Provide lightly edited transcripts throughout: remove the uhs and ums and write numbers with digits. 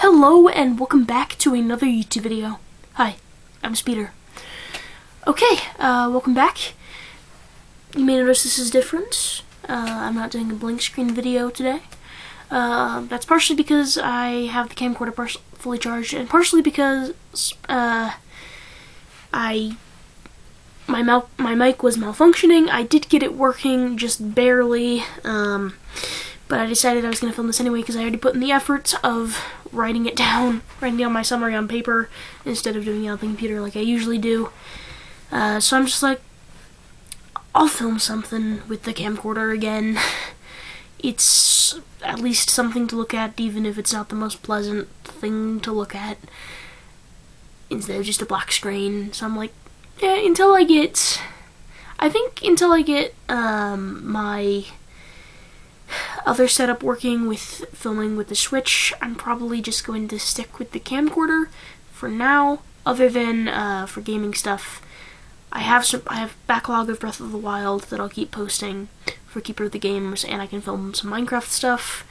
Hello and welcome back to another YouTube video. Hi, I'm Speeder. Okay, welcome back. You may notice this is different. I'm not doing a blank screen video today. That's partially because I have the camcorder fully charged, and partially because my mic was malfunctioning. I did get it working, just barely, but I decided I was going to film this anyway because I already put in the effort of writing down my summary on paper instead of doing it on the computer like I usually do. So I'm just like, I'll film something with the camcorder again. It's at least something to look at, even if it's not the most pleasant thing to look at, instead of just a black screen. So I'm like, yeah, until I get my other setup working with filming with the Switch, I'm probably just going to stick with the camcorder for now. Other than for gaming stuff, I have backlog of Breath of the Wild that I'll keep posting for Keeper of the Games, and I can film some Minecraft stuff,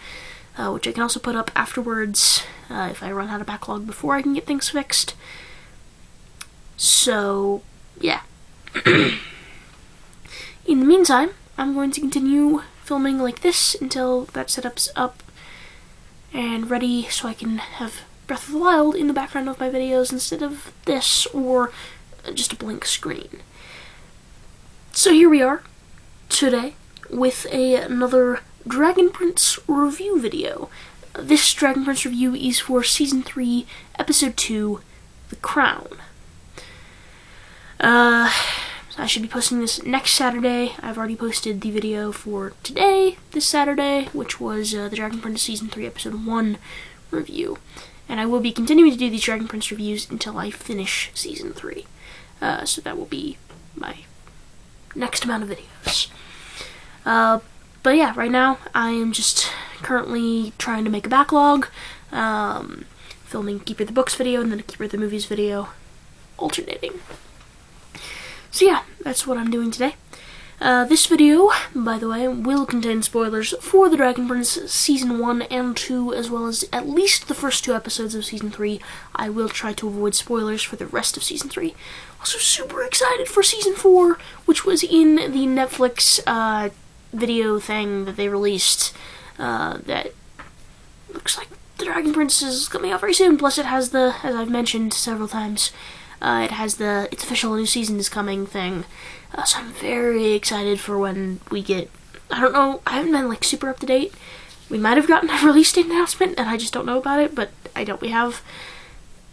which I can also put up afterwards if I run out of backlog before I can get things fixed. So yeah. In the meantime, I'm going to continue filming like this until that setup's up and ready, so I can have Breath of the Wild in the background of my videos instead of this or just a blank screen. So here we are today with another Dragon Prince review video. This Dragon Prince review is for Season 3, Episode 2, The Crown. I should be posting this next Saturday. I've already posted the video for today, this Saturday, which was the Dragon Prince Season 3, Episode 1 review. And I will be continuing to do these Dragon Prince reviews until I finish Season 3. So that will be my next amount of videos. But yeah, right now I am just currently trying to make a backlog, filming Keeper of the Books video and then a Keeper of the Movies video, alternating. So yeah, that's what I'm doing today. This video, by the way, will contain spoilers for the Dragon Prince Season 1 and 2, as well as at least the first 2 episodes of Season 3. I will try to avoid spoilers for the rest of Season 3. Also super excited for Season 4, which was in the Netflix video thing that they released. That looks like the Dragon Prince is coming out very soon, plus it has the, as I've mentioned several times, it has the "It's official, a new season is coming" thing. So I'm very excited for when we get, I don't know, I haven't been like super up to date. We might have gotten a release date announcement and I just don't know about it, but I doubt we have.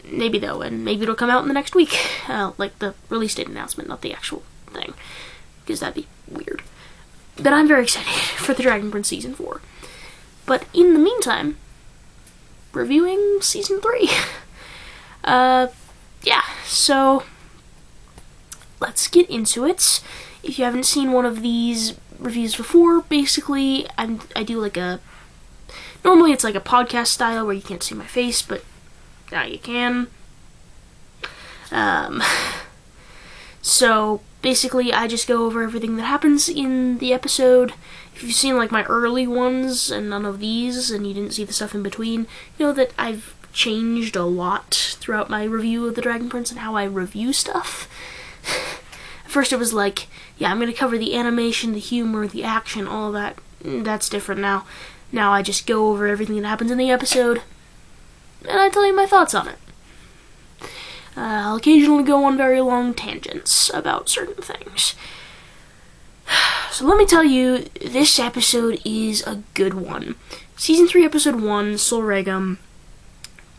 Maybe though, and maybe it'll come out in the next week. Like the release date announcement, not the actual thing, because that'd be weird. But I'm very excited for the Dragon Prince Season 4. But in the meantime, reviewing Season 3. Yeah, so let's get into it. If you haven't seen one of these reviews before, basically I do like a, normally it's like a podcast style where you can't see my face, but now you can. So basically I just go over everything that happens in the episode. If you've seen like my early ones and none of these, and you didn't see the stuff in between, you know that I've changed a lot throughout my review of the Dragon Prince and how I review stuff. At first it was like, yeah, I'm going to cover the animation, the humor, the action, all of that. That's different now. Now I just go over everything that happens in the episode, and I tell you my thoughts on it. I'll occasionally go on very long tangents about certain things. So let me tell you, this episode is a good one. Season 3, Episode 1, Sol Regum,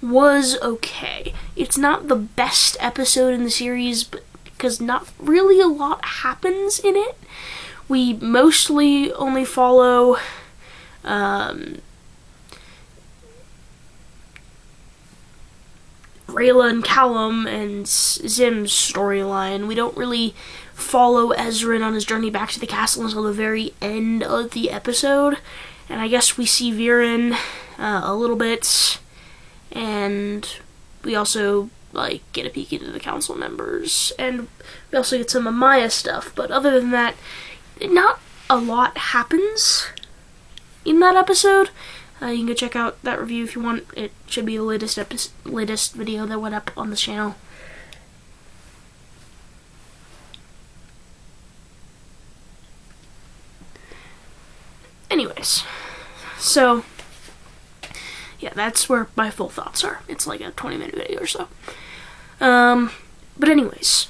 was okay. It's not the best episode in the series, but because not really a lot happens in it. We mostly only follow Rayla and Callum and Zim's storyline. We don't really follow Ezran on his journey back to the castle until the very end of the episode. And I guess we see Viren a little bit, and we also like get a peek into the council members, and we also get some Amaya stuff. But other than that, not a lot happens in that episode. You can go check out that review if you want. It should be the latest video that went up on the channel. Anyways, so yeah, that's where my full thoughts are. It's like a 20-minute video or so. But anyways,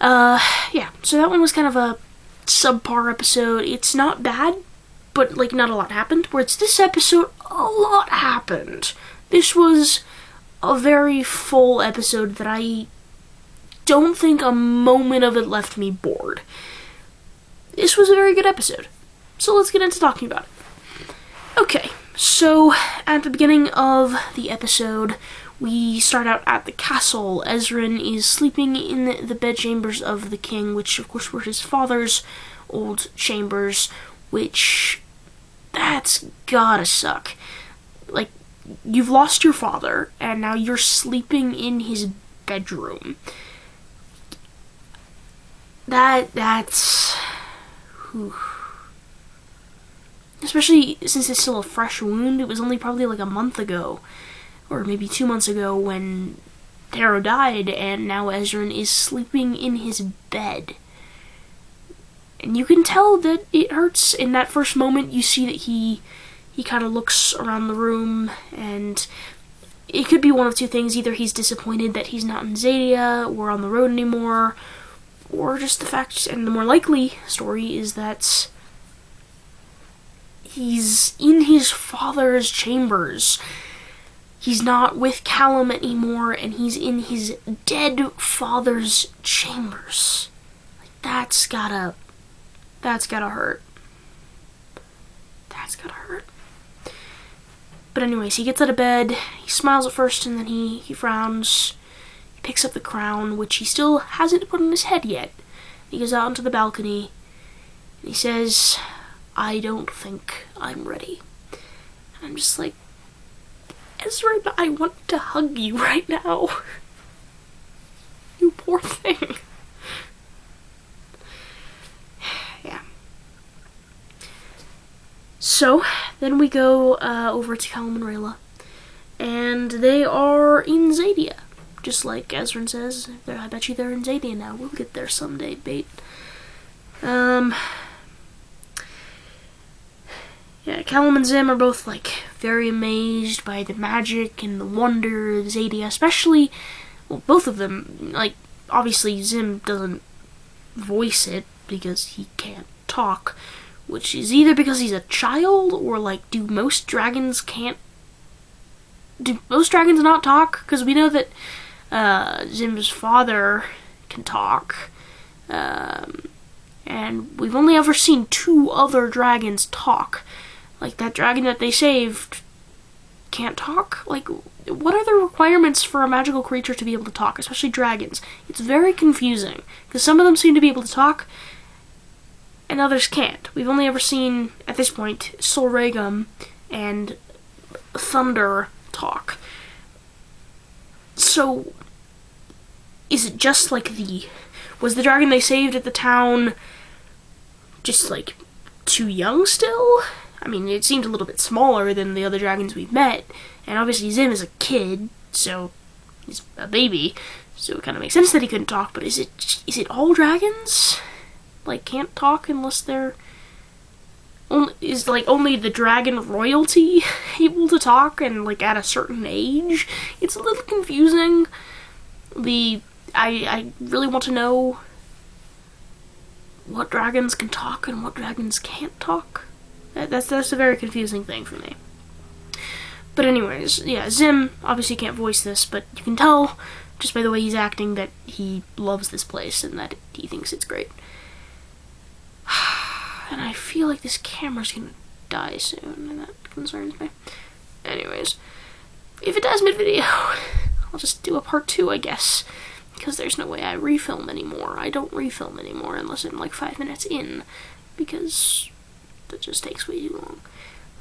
yeah, so that one was kind of a subpar episode. It's not bad, but like not a lot happened. Whereas this episode, a lot happened. This was a very full episode that I don't think a moment of it left me bored. This was a very good episode. So let's get into talking about it. Okay, so at the beginning of the episode, we start out at the castle. Ezran is sleeping in the bedchambers of the king, which of course were his father's old chambers, which, that's gotta suck. Like, you've lost your father, and now you're sleeping in his bedroom. That's... Whew. Especially since it's still a fresh wound. It was only probably like a month ago, or maybe 2 months ago, when Taro died, and now Ezran is sleeping in his bed. And you can tell that it hurts. In that first moment, you see that he kind of looks around the room, and it could be one of two things. Either he's disappointed that he's not in Zadia or on the road anymore, or just the fact, and the more likely story is that he's in his father's chambers. He's not with Callum anymore, and he's in his dead father's chambers. Like, that's gotta hurt. That's gotta hurt. But anyways, he gets out of bed, he smiles at first, and then he frowns. He picks up the crown, which he still hasn't put on his head yet. He goes out onto the balcony, and he says, "I don't think I'm ready." And I'm just like, Ezra, I want to hug you right now. You poor thing. Yeah. So, then we go over to Callum and Rayla, and they are in Zadia. Just like Ezran says, I bet you they're in Zadia now. We'll get there someday, bait. Yeah, Callum and Zim are both, like, very amazed by the magic and the wonder of Zadia, especially, well, both of them. Like, obviously Zim doesn't voice it because he can't talk, which is either because he's a child, or, like, do most dragons not talk? Because we know that Zim's father can talk, and we've only ever seen 2 other dragons talk. Like, that dragon that they saved can't talk? Like, what are the requirements for a magical creature to be able to talk, especially dragons? It's very confusing, because some of them seem to be able to talk, and others can't. We've only ever seen, at this point, Solregum and Thunder talk. So, is it just like was the dragon they saved at the town just, like, too young still? I mean, it seemed a little bit smaller than the other dragons we've met, and obviously Zim is a kid, so he's a baby, so it kind of makes sense that he couldn't talk, but is it all dragons? Like, can't talk unless they're... Is, like, only the dragon royalty able to talk, and, like, at a certain age? It's a little confusing. I really want to know what dragons can talk and what dragons can't talk. That's a very confusing thing for me. But anyways, yeah, Zim obviously can't voice this, but you can tell just by the way he's acting that he loves this place and that he thinks it's great. And I feel like this camera's gonna die soon, and that concerns me. Anyways, if it dies mid-video, I'll just do a part 2, I guess. Because there's no way I refilm anymore. I don't refilm anymore unless I'm like 5 minutes in, because that just takes way too long.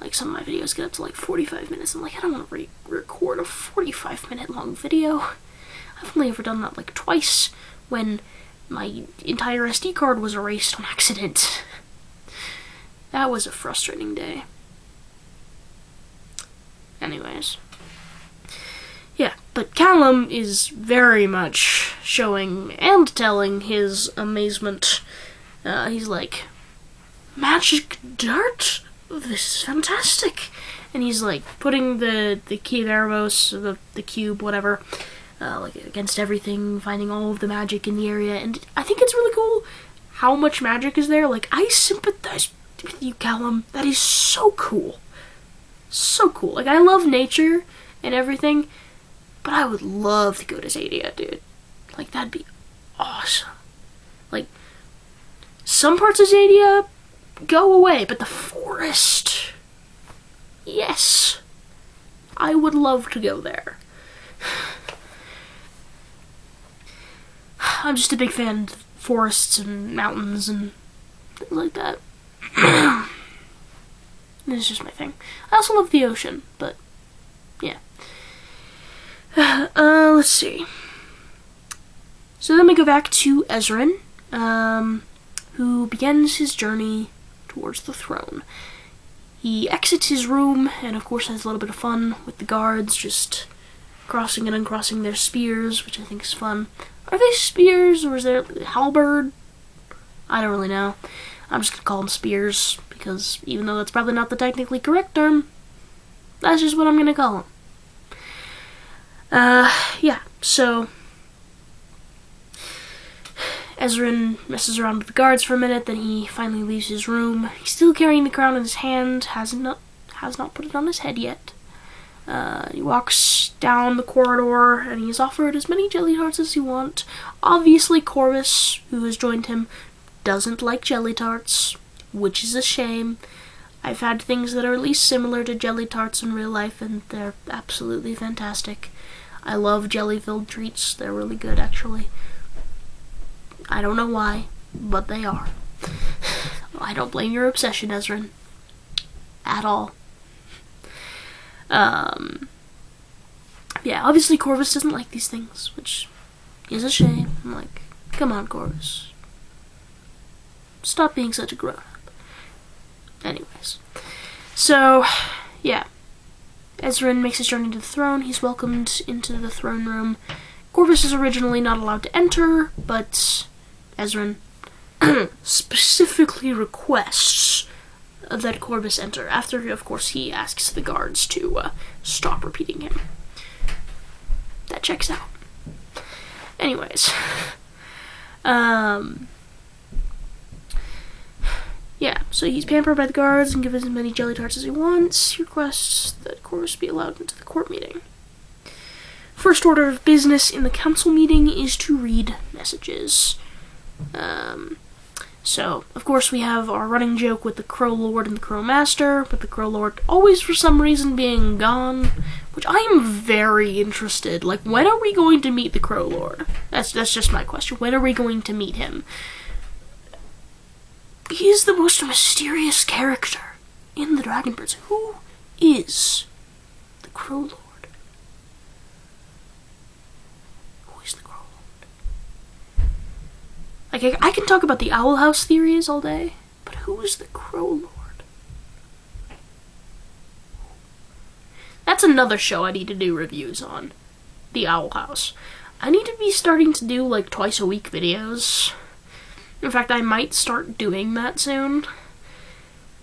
Like, some of my videos get up to like 45 minutes. I'm like, I don't want to record a 45-minute long video. I've only ever done that like twice, when my entire SD card was erased on accident. That was a frustrating day. Anyways. Yeah, but Callum is very much showing and telling his amazement. He's like, magic dirt? This is fantastic. And he's like putting the key of Erebos, the cube, whatever, like against everything, finding all of the magic in the area. And I think it's really cool how much magic is there. Like, I sympathize with you, Callum. That is so cool. So cool. Like, I love nature and everything, but I would love to go to Zadia, dude. Like, that'd be awesome. Like, some parts of Zadia go away, but the forest, yes. I would love to go there. I'm just a big fan of forests and mountains and things like that. This is just my thing. I also love the ocean, but yeah. Let's see. So then we go back to Ezran, who begins his journey towards the throne. He exits his room and of course has a little bit of fun with the guards, just crossing and uncrossing their spears, which I think is fun. Are they spears or is there halberd? I don't really know. I'm just gonna call them spears, because even though that's probably not the technically correct term, that's just what I'm gonna call them. Yeah, so Ezran messes around with the guards for a minute, then he finally leaves his room. He's still carrying the crown in his hand, has not put it on his head yet. He walks down the corridor, and he is offered as many jelly tarts as he wants. Obviously, Corvus, who has joined him, doesn't like jelly tarts, which is a shame. I've had things that are at least similar to jelly tarts in real life, and they're absolutely fantastic. I love jelly-filled treats. They're really good, actually. I don't know why, but they are. I don't blame your obsession, Ezran. At all. Yeah, obviously Corvus doesn't like these things, which is a shame. I'm like, come on, Corvus. Stop being such a grown-up. Anyways. So, yeah. Ezran makes his journey to the throne. He's welcomed into the throne room. Corvus is originally not allowed to enter, but Ezran specifically requests that Corvus enter, after, of course, he asks the guards to stop repeating him. That checks out. Anyways. Yeah, so he's pampered by the guards and given as many jelly tarts as he wants. He requests that Corvus be allowed into the court meeting. First order of business in the council meeting is to read messages. So, of course, we have our running joke with the Crow Lord and the Crow Master, with the Crow Lord always for some reason being gone, which I am very interested. Like, when are we going to meet the Crow Lord? That's just my question. When are we going to meet him? He is the most mysterious character in the Dragon Prince. Who is the Crow Lord? Who is the Crow Lord? Like, I can talk about the Owl House theories all day, but who is the Crow Lord? That's another show I need to do reviews on. The Owl House. I need to be starting to do, like, twice a week videos. In fact, I might start doing that soon.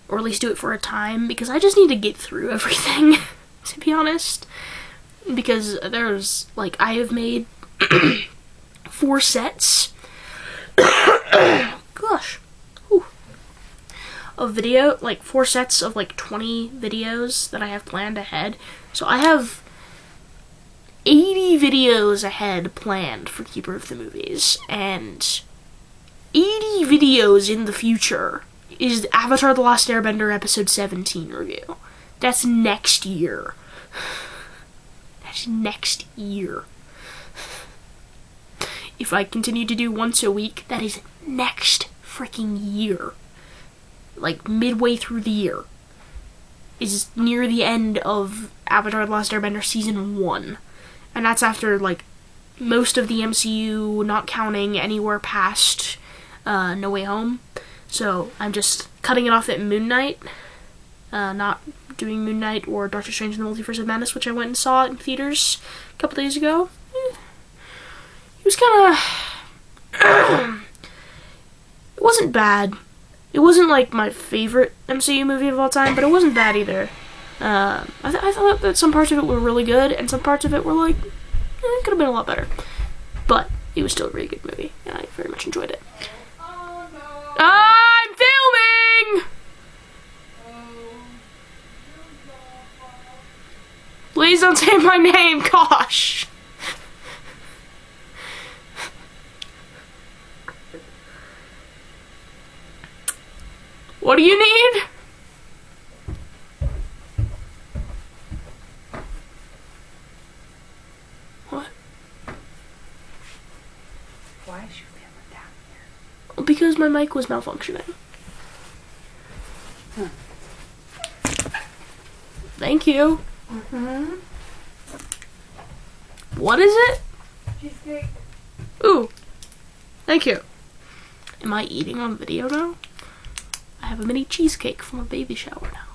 Or at least do it for a time, because I just need to get through everything, to be honest. Because there's, like, I have made 4 sets. Gosh. Whew. Of video, like 4 sets of like 20 videos that I have planned ahead. So I have 80 videos ahead planned for Keeper of the Movies, and 80 videos in the future is Avatar The Last Airbender episode 17 review. That's next year. That's next year. If I continue to do once a week, that is next freaking year. Like, midway through the year. Is near the end of Avatar The Last Airbender Season 1. And that's after, like, most of the MCU, not counting anywhere past No Way Home. So, I'm just cutting it off at Moon Knight. not doing Moon Knight or Doctor Strange in the Multiverse of Madness, which I went and saw in theaters a couple days ago. It was kind of... It wasn't bad. It wasn't, like, my favorite MCU movie of all time, but it wasn't bad either. I thought that some parts of it were really good, and some parts of it were, like, it could have been a lot better. But it was still a really good movie, and I very much enjoyed it. Oh, no. I'm filming! Please don't say my name, gosh! What do you need? What? Why is your camera down here? Because my mic was malfunctioning. Thank you. What is it? Cheesecake. Ooh. Thank you. Am I eating on video now? I have a mini cheesecake from a baby shower now.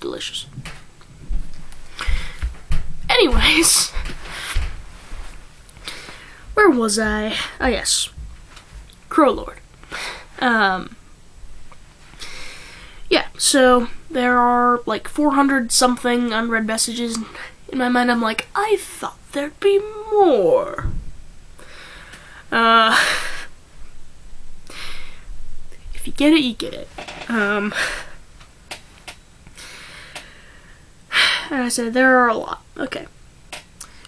Delicious. Anyways, where was I? Oh yes, Crow Lord. Yeah, so there are like 400 something unread messages. In my mind, I'm like, I thought there'd be more. If you get it, you get it. And I said, there are a lot. Okay.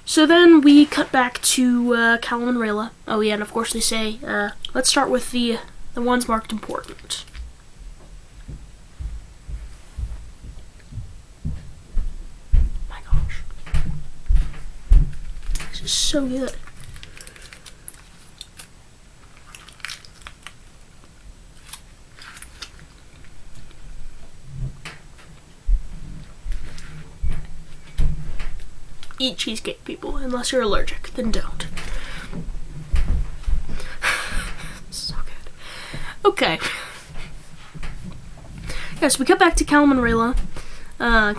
So then we cut back to Callum and Rayla. Oh yeah, and of course they say, let's start with the ones marked important. My gosh. This is so good. Eat cheesecake, people, unless you're allergic, then don't. So good. Okay. Yes, we cut back to Callum and Rayla.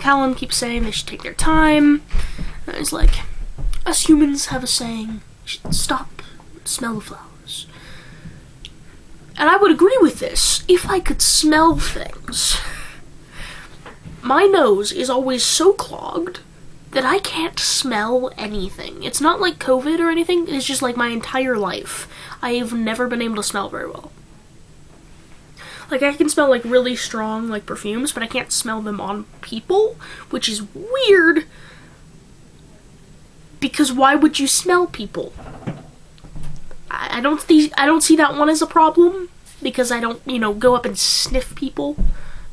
Callum keeps saying they should take their time. He's like, us humans have a saying, you should stop and smell the flowers. And I would agree with this if I could smell things. My nose is always so clogged that I can't smell anything. It's not like COVID or anything, it's just like my entire life. I've never been able to smell very well. Like, I can smell like really strong like perfumes, but I can't smell them on people, which is weird. Because why would you smell people? I don't see that one as a problem, because I don't, go up and sniff people,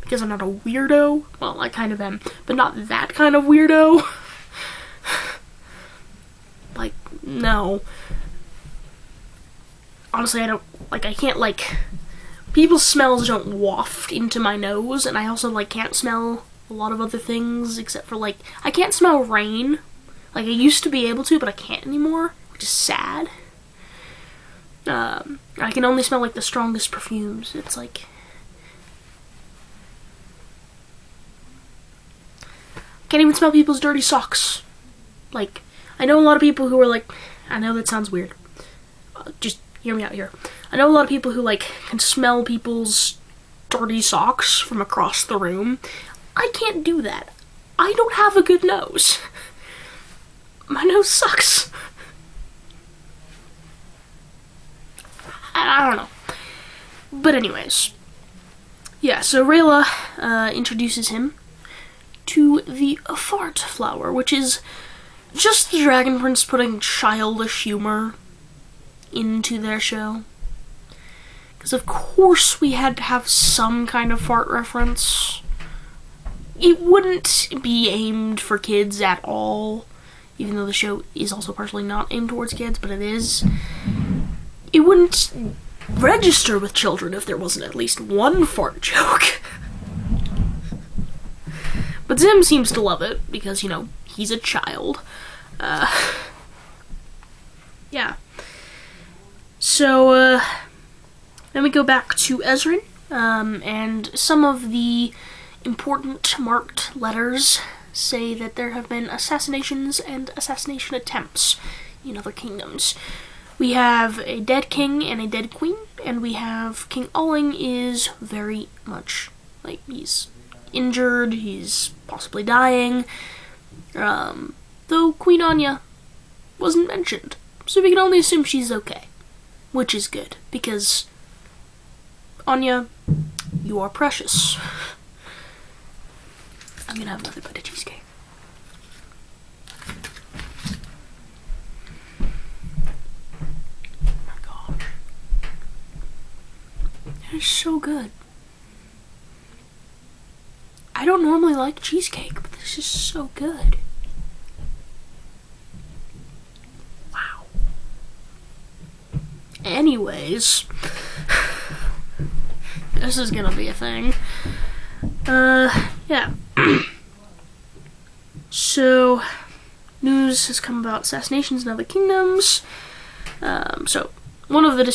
because I'm not a weirdo. Well, I kind of am, but not that kind of weirdo. Like, no. Honestly, I can't, people's smells don't waft into my nose, and I also, can't smell a lot of other things, except for, I can't smell rain. I used to be able to, but I can't anymore, which is sad. I can only smell, the strongest perfumes. It's, can't even smell people's dirty socks. I know a lot of people who are I know that sounds weird. Just hear me out here. I know a lot of people who can smell people's dirty socks from across the room. I can't do that. I don't have a good nose. My nose sucks. I don't know. But anyways. Yeah, so Rayla introduces him to the fart flower, which is just the Dragon Prince putting childish humor into their show. Because of course we had to have some kind of fart reference. It wouldn't be aimed for kids at all, even though the show is also partially not aimed towards kids, but it is. It wouldn't register with children if there wasn't at least one fart joke. But But Zim seems to love it because, he's a child. Yeah. So, then we go back to Ezran, and some of the important marked letters say that there have been assassinations and assassination attempts in other kingdoms. We have a dead king and a dead queen, and we have King Alling is very much, he's injured, he's possibly dying, though Queen Anya wasn't mentioned, so we can only assume she's okay, which is good, because Anya, you are precious. I'm gonna have another bite of cheesecake. Oh my god. It is so good. I don't normally like cheesecake, but this is so good. Wow. Anyways, this is gonna be a thing. Yeah. So, news has come about assassinations in other kingdoms. So, one of the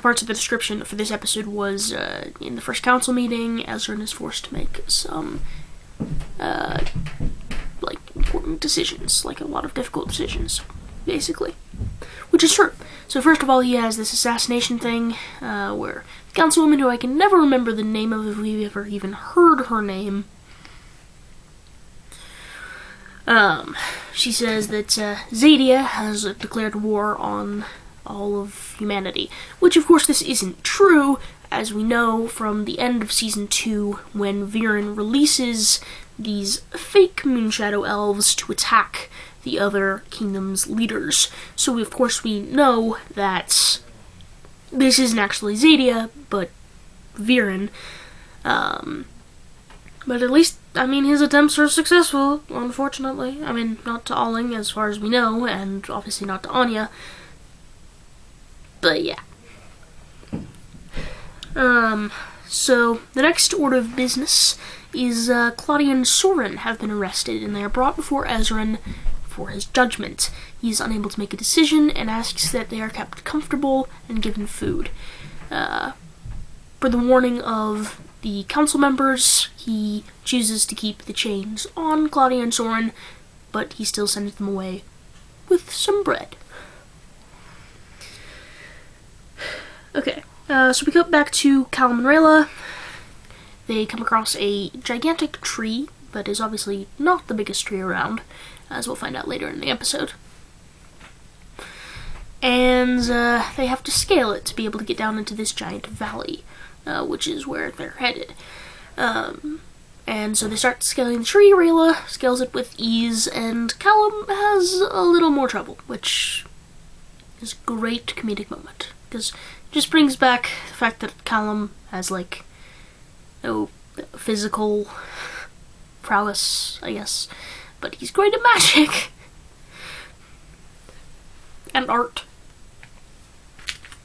parts of the description for this episode was, in the first council meeting, Ezran is forced to make some, important decisions, a lot of difficult decisions, basically. Which is true. So first of all, he has this assassination thing, where the councilwoman, who I can never remember the name of if we've ever even heard her name, she says that Zadia has declared war on all of humanity. Which, of course, this isn't true, as we know from the end of Season 2, when Viren releases these fake Moonshadow Elves to attack the other kingdom's leaders. So, of course, we know that this isn't actually Zadia, but Viren. But at least, his attempts are successful, unfortunately. Not to Alling, as far as we know, and obviously not to Anya. But yeah. So, the next order of business is Claudia and Soren have been arrested, and they are brought before Ezran for his judgment. He is unable to make a decision and asks that they are kept comfortable and given food. For the warning of the council members, he chooses to keep the chains on Claudia and Soren, but he still sends them away with some bread. Okay, so we go back to Callum and Rayla. They come across a gigantic tree that is obviously not the biggest tree around, as we'll find out later in the episode. And they have to scale it to be able to get down into this giant valley, which is where they're headed. And so they start scaling the tree. Rayla scales it with ease, and Callum has a little more trouble, which is a great comedic moment, because it just brings back the fact that Callum has, no physical prowess, I guess, but he's great at magic and art.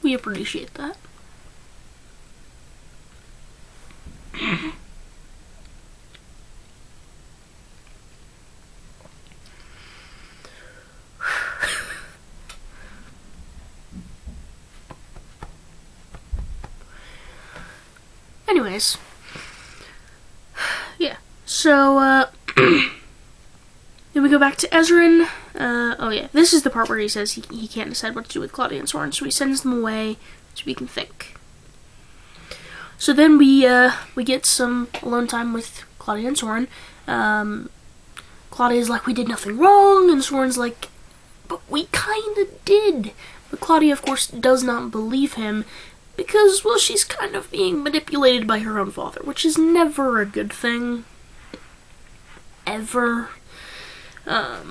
We appreciate that. Anyways, yeah, so, then we go back to Ezran. Oh yeah, this is the part where he says he can't decide what to do with Claudia and Soren, so he sends them away so we can think. So then we get some alone time with Claudia and Soren. Claudia's like, we did nothing wrong, and Soren's like, but we kinda did. But Claudia, of course, does not believe him, because, well, she's kind of being manipulated by her own father, which is never a good thing. Ever. So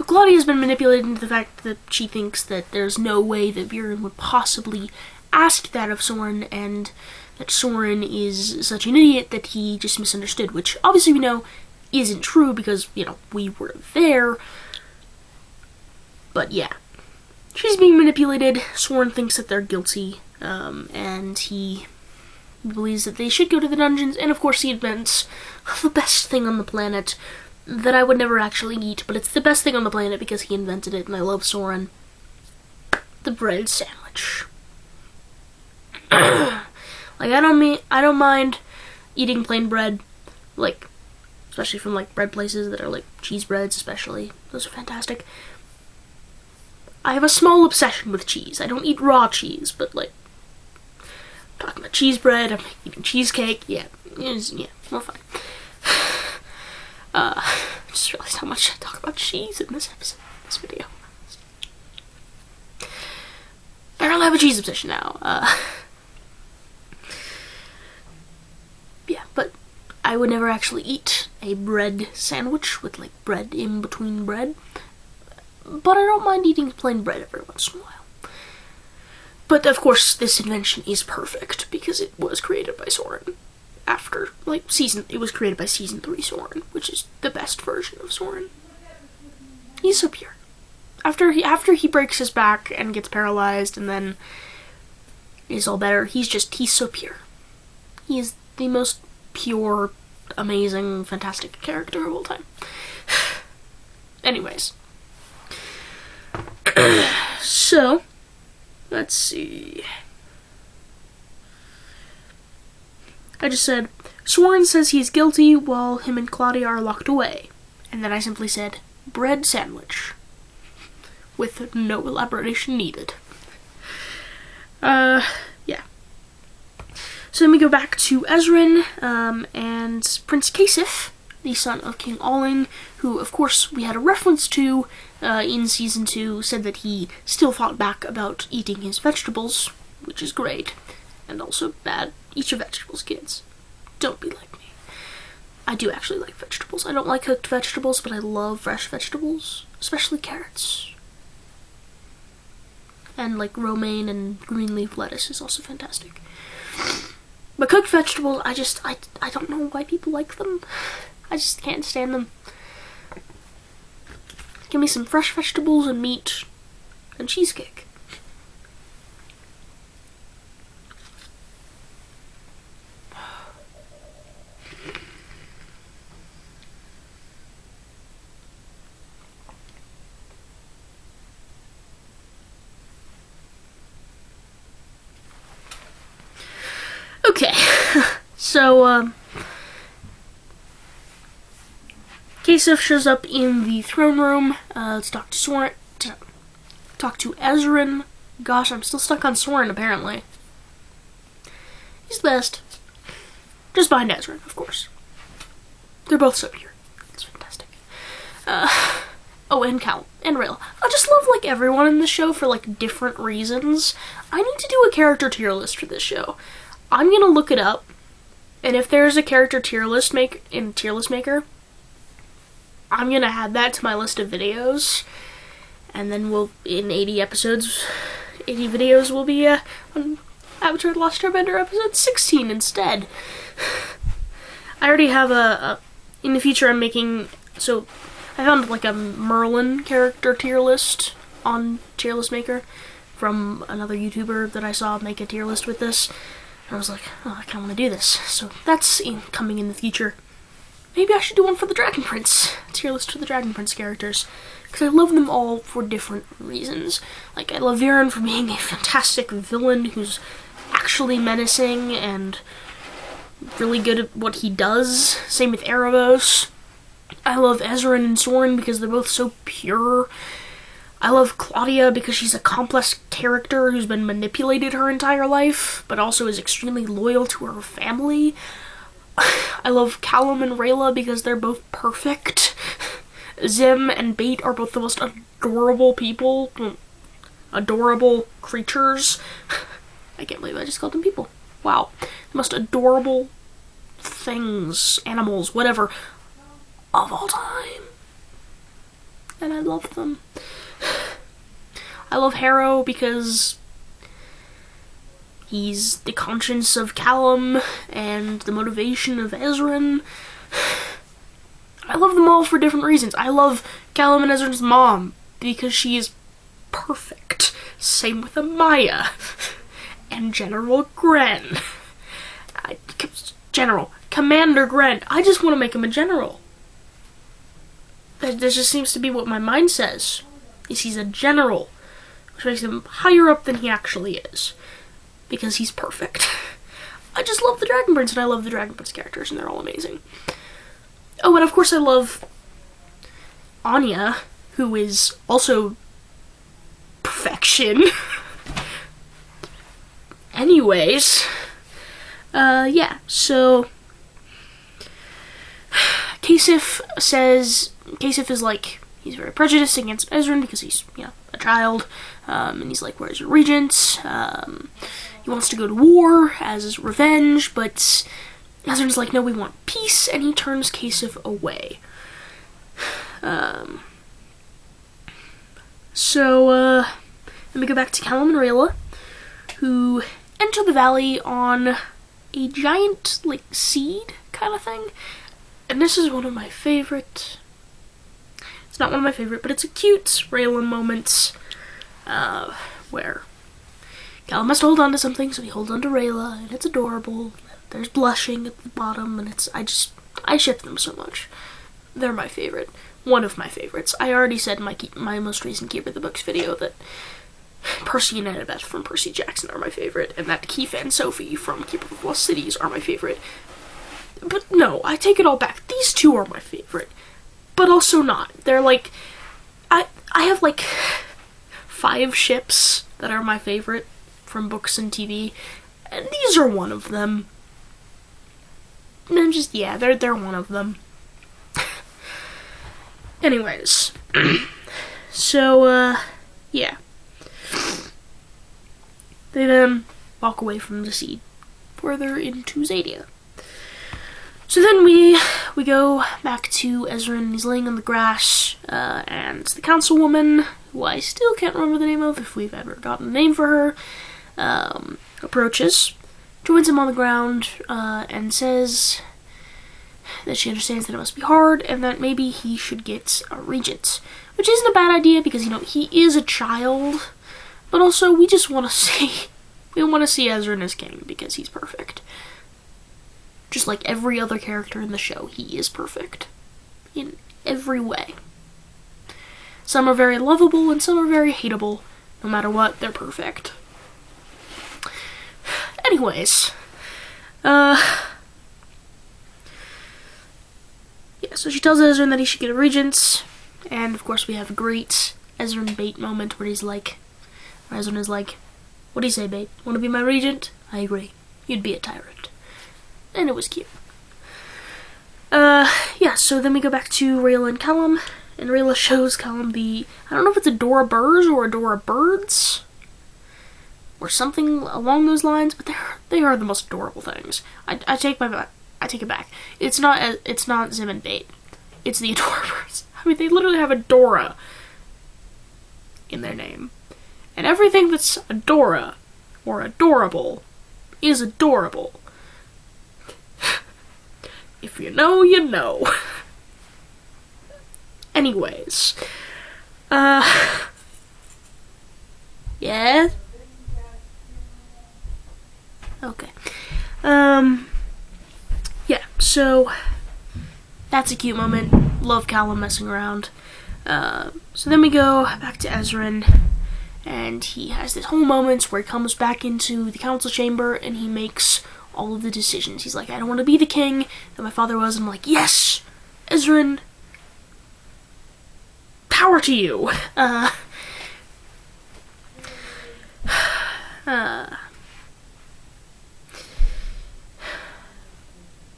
Claudia's been manipulated into the fact that she thinks that there's no way that Viren would possibly ask that of Soren, and that Soren is such an idiot that he just misunderstood, which obviously we know isn't true because, we were there. But yeah. She's being manipulated. Soren thinks that they're guilty, and he He believes that they should go to the dungeons, and of course he invents the best thing on the planet that I would never actually eat, but it's the best thing on the planet because he invented it, and I love Soren. The bread sandwich. Like, I don't mind eating plain bread, like, especially from, like, bread places that are, like, cheese breads, especially. Those are fantastic. I have a small obsession with cheese. I don't eat raw cheese, but, like, I'm talking about cheese bread, I'm eating cheesecake, yeah, we're fine. I just realized how much I talk about cheese in this episode, this video. I don't have a cheese obsession now. Yeah, but I would never actually eat a bread sandwich with, like, bread in between bread. But I don't mind eating plain bread every once in a while. But, of course, this invention is perfect because it was created by Soren. After, like, it was created by Season 3 Soren, which is the best version of Soren. He's so pure. After he breaks his back and gets paralyzed and then is all better, he's so pure. He is the most pure, amazing, fantastic character of all time. Anyways. So, let's see. I just said, Soren says he's guilty while him and Claudia are locked away. And then I simply said, bread sandwich. With no elaboration needed. Yeah. So then we go back to Ezrin, and Prince Kasif, the son of King Alling, who, of course, we had a reference to in Season 2, said that he still fought back about eating his vegetables, which is great, and also bad. Eat your vegetables, kids. Don't be like me. I do actually like vegetables. I don't like cooked vegetables, but I love fresh vegetables, especially carrots. And, like, romaine and green leaf lettuce is also fantastic. But cooked vegetables, I don't know why people like them. I just can't stand them. Give me some fresh vegetables and meat and cheesecake. Okay, so, Kasif shows up in the throne room. Let's talk to Soren. Talk to Ezrin. Gosh, I'm still stuck on Soren, apparently. He's the best. Just behind Ezrin, of course. They're both so pure. It's fantastic. Oh, and Cal. And Rayla. I just love, like, everyone in the show for, like, different reasons. I need to do a character tier list for this show. I'm gonna look it up, and if there's a character tier list maker, I'm gonna add that to my list of videos, and then in 80 videos, we'll be on Avatar The Last Airbender episode 16 instead. I already have in the future I'm making, so I found, like, a Merlin character tier list on Tier List Maker from another YouTuber that I saw make a tier list with this. I was like, oh, I kind of want to do this. So that's coming in the future. Maybe I should do one for the Dragon Prince. A tier list for the Dragon Prince characters. Because I love them all for different reasons. Like, I love Viren for being a fantastic villain who's actually menacing and really good at what he does. Same with Erebos. I love Ezrin and Soren because they're both so pure. I love Claudia because she's a complex character who's been manipulated her entire life, but also is extremely loyal to her family. I love Callum and Rayla because they're both perfect. Zim and Bait are both the most adorable people. Adorable creatures. I can't believe I just called them people. Wow. The most adorable things, animals, whatever, of all time. And I love them. I love Harrow because he's the conscience of Callum and the motivation of Ezrin. I love them all for different reasons. I love Callum and Ezrin's mom because she is perfect. Same with Amaya and General Gren. General. Commander Grant. I just want to make him a general. That just seems to be what my mind says. Is he's a general. Which makes him higher up than he actually is. Because he's perfect. I just love the Dragon Prince, and I love the Dragon Prince characters, and they're all amazing. Oh, and of course I love Anya, who is also perfection. Anyways, yeah, so Kasif is like, he's very prejudiced against Ezran because he's, a child, and he's like, where's your regents? He wants to go to war as his revenge, but Ezran's like, no, we want peace, and he turns Kasif away. So, then we go back to Callum and Rayla, who enter the valley on a giant, seed kind of thing. And this is one of my favorite... It's not one of my favorite, but it's a cute Raylan moment, where Callum has to hold on to something, so he holds on to Rayla, and it's adorable. There's blushing at the bottom, and I ship them so much. They're my favorite. One of my favorites. I already said in my most recent Keeper of the Books video that Percy and Annabeth from Percy Jackson are my favorite, and that Keith and Sophie from Keeper of the Lost Cities are my favorite. But no, I take it all back. These two are my favorite. But also not. They're I have 5 ships that are my favorite from books and TV, and these are one of them. And just, yeah, they're one of them. Anyways, so, yeah. They then walk away from the seed further into Zadia. So then we go back to Ezran. He's laying on the grass, and the councilwoman, who I still can't remember the name of, if we've ever gotten a name for her, approaches, joins him on the ground, and says that she understands that it must be hard, and that maybe he should get a regent. Which isn't a bad idea, because, he is a child, but also we just want to see Ezran as king, because he's perfect. Just like every other character in the show, he is perfect. In every way. Some are very lovable, and some are very hateable. No matter what, they're perfect. Anyways. Yeah, so she tells Ezran that he should get a regent. And, of course, we have a great Ezran bait moment where Ezran is like, what do you say, babe? Want to be my regent? I agree. You'd be a tyrant. And it was cute. Yeah, so then we go back to Rayla and Callum, and Rayla shows Callum I don't know if it's Adora Burrs or Adora Birds, or something along those lines, but they are the most adorable things. I take it back. It's not Zim and Bait. It's the Adora Birds. I mean, they literally have Adora in their name. And everything that's Adora, or adorable, is adorable. If you know, you know. Anyways. Yeah? Okay. Yeah, so that's a cute moment. Love Callum messing around. So then we go back to Ezran, and he has this whole moment where he comes back into the council chamber and he makes all of the decisions. He's like, I don't want to be the king that my father was. And I'm like, yes, Ezran, power to you.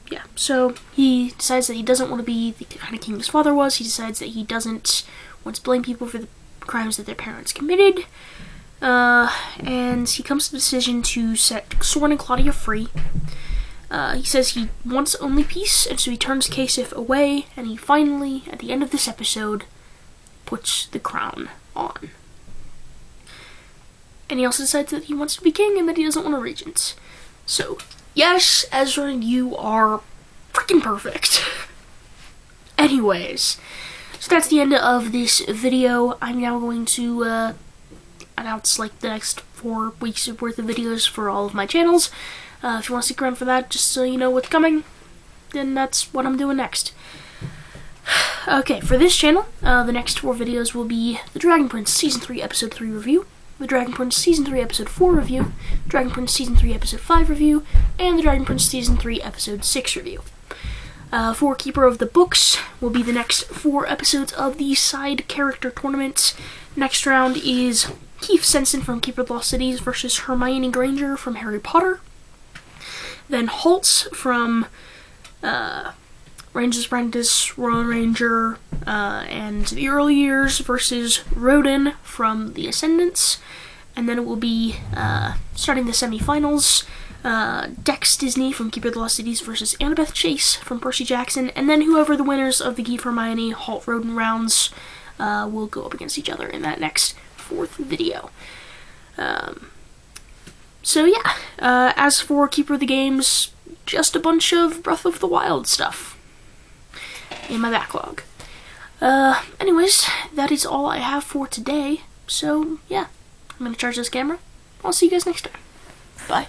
Yeah, so he decides that he doesn't want to be the kind of king his father was. He decides that he doesn't want to blame people for the crimes that their parents committed. And he comes to the decision to set Soren and Claudia free. He says he wants only peace, and so he turns Kasif away, and he finally, at the end of this episode, puts the crown on. And he also decides that he wants to be king and that he doesn't want a regent. So, yes, Ezra, you are freaking perfect. Anyways, so that's the end of this video. I'm now going to announce the next 4 weeks worth of videos for all of my channels. If you want to stick around for that, just so you know what's coming, then that's what I'm doing next. Okay, for this channel, the next 4 videos will be the Dragon Prince Season 3 Episode 3 review, the Dragon Prince Season 3 Episode 4 review, Dragon Prince Season 3 Episode 5 review, and the Dragon Prince Season 3 Episode 6 review. For Keeper of the Books will be the next 4 episodes of the side character tournament. Next round is Keith Sensen from Keeper of the Lost Cities versus Hermione Granger from Harry Potter. Then Holtz from Ranger's Apprentice, Royal Ranger, and the Early Years versus Rodin from The Ascendants. And then it will be, starting the semifinals, Dex Disney from Keeper of the Lost Cities versus Annabeth Chase from Percy Jackson. And then whoever the winners of the Keith Hermione Holt Rodin rounds will go up against each other in that next 4th video. So yeah, as for Keeper of the Games, just a bunch of Breath of the Wild stuff in my backlog. Anyways, that is all I have for today. So yeah, I'm gonna charge this camera. I'll see you guys next time. Bye.